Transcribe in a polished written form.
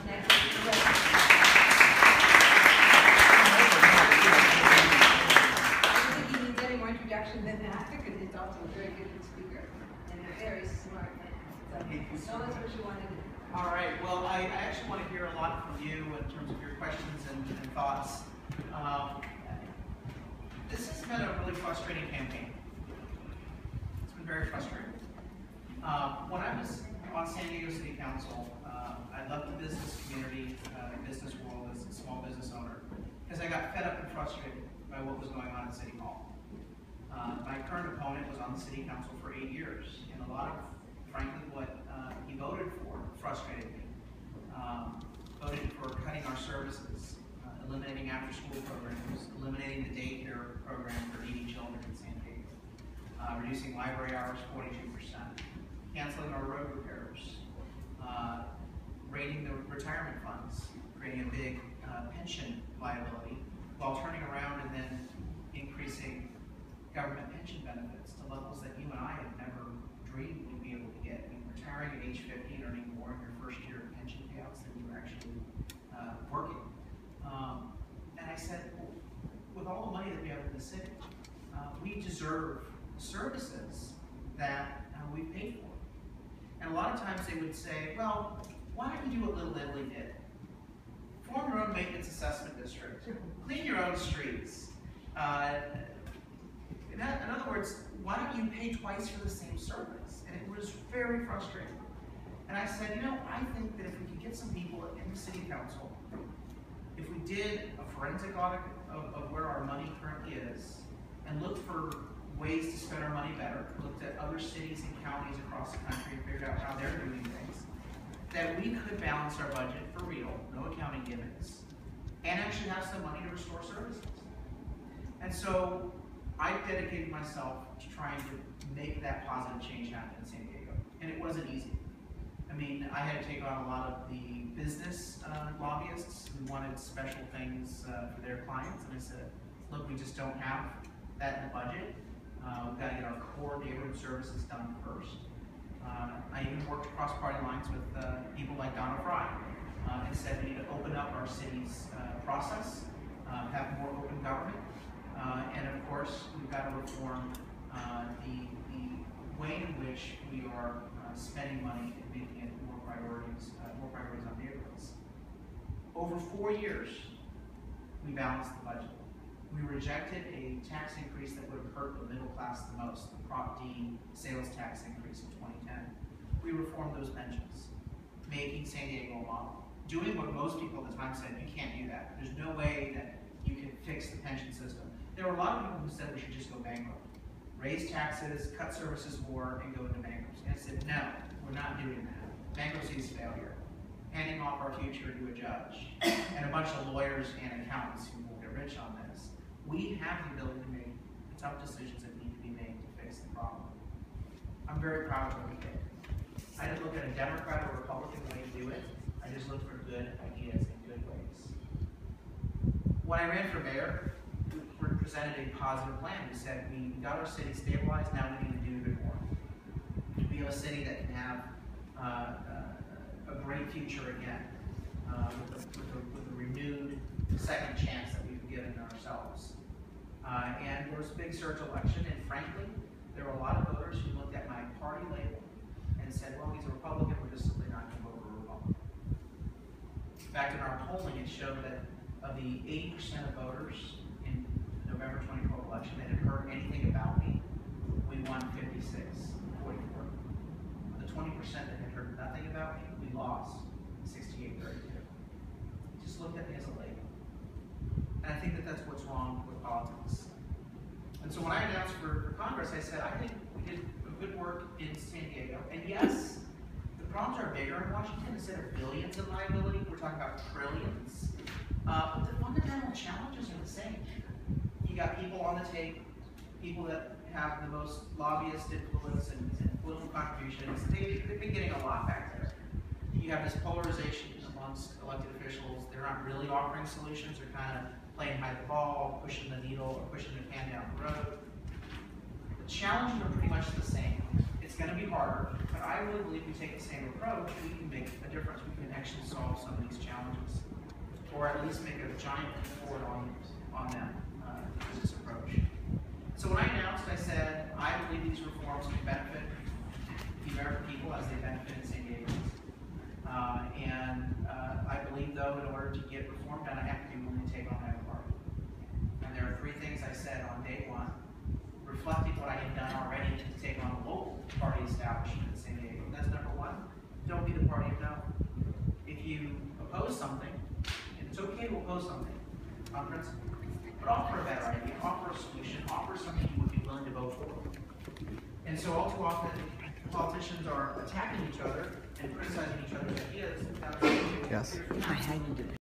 next. Introduction than that, because he's also a very good speaker and a very smart man. So tell us what you want to do. All right. Well, I actually want to hear a lot from you in terms of your questions and thoughts. This has been a really frustrating campaign. It's been very frustrating. When I was on San Diego City Council, I left the business community, business world as a small business owner, because I got fed up and frustrated by what was going on at City Hall. My current opponent was on the City Council for 8 years, and a lot of, frankly, what he voted for frustrated me. Voted for cutting our services, eliminating after-school programs, eliminating the daycare program for needy children in San Diego, reducing library hours 42%, canceling our road repairs, raiding the retirement funds, creating a big pension liability, while turning around and then increasing government pension benefits to levels that you and I had never dreamed we'd be able to get. I mean, retiring at age 50 and earning more in your first year of pension payouts than you were actually working. And I said, well, with all the money that we have in the city, we deserve services that we pay for. And a lot of times they would say, well, why don't you do what Little Italy did? Form your own maintenance assessment district. Clean your own streets. In other words, why don't you pay twice for the same service? And it was very frustrating. And I said, you know, I think that if we could get some people in the city council, if we did a forensic audit of where our money currently is, and looked for ways to spend our money better, looked at other cities and counties across the country and figured out how they're doing things, that we could balance our budget for real, no accounting gimmicks, and actually have some money to restore services. And so I dedicated myself to trying to make that positive change happen in San Diego. And it wasn't easy. I mean, I had to take on a lot of the business lobbyists who wanted special things for their clients. And I said, look, we just don't have that in the budget. We've got to get our core neighborhood services done first. I even worked across party lines with people like Donna Fry and said we need to open up our city's process, have more open government, and of course we've got to reform the way in which we are spending money and making it more priorities on neighborhoods. Over 4 years, we balanced the budget. We rejected a tax increase that would have hurt the middle class the most, the Prop D sales tax increase in 2010. We reformed those pensions, making San Diego a model. Doing what most people at the time said, you can't do that. There's no way that you can fix the pension system. There were a lot of people who said we should just go bankrupt. Raise taxes, cut services more, and go into bankruptcy. And I said, no, we're not doing that. Bankruptcy is failure. Handing off our future to a judge and a bunch of lawyers and accountants who will get rich on this. We have the ability to make the tough decisions that need to be made to fix the problem. I'm very proud of what we did. I didn't look at a Democrat or Republican way to do it. I just looked for good ideas and good ways. When I ran for mayor, we presented a positive plan. We said we got our city stabilized, now we need to do even more. We have a city that can have a great future again with a renewed second chance that we've given ourselves. And there was a big surge election, and frankly, there were a lot of voters who looked at my party label and said, well, he's a Republican, we're just simply not going to vote for a Republican. In fact, in our polling, it showed that of the 80% of voters in the November 2012 election that had heard anything about me, we won 56-44. The 20% that had heard nothing about me, we lost 68-32. Just looked at me as a label. And I think that that's what's wrong with politics. And so when I announced for Congress, I said, I think we did good work in San Diego. And yes, the problems are bigger in Washington. Instead of billions in liability, we're talking about trillions. But the fundamental challenges are the same. You got people on the tape, people that have the most lobbyist influence and political contributions. They've been getting a lot back there. You have this polarization amongst elected officials. They're not really offering solutions. They're kind of playing hide the ball, pushing the needle, or pushing the can down the road. The challenges are pretty much the same. It's It's going to be harder, but I really believe we take the same approach, we can make a difference. We can actually solve some of these challenges, or at least make a giant leap forward on them with this approach. So when I announced, I said, I believe these reforms can benefit the American people as they benefit in San Diego. I believe, though, in order to get reform done, I have to be willing to take on my own part. And there are 3 things I said on day 1, reflecting what I had done already to take on a local party establishment in San Diego. And that's number 1, don't be the party of no. If you oppose something, and it's okay to oppose something on principle, but offer a better idea, offer a solution, offer something you would be willing to vote for. And so all too often, politicians are attacking each other and criticizing each other's ideas. Yes.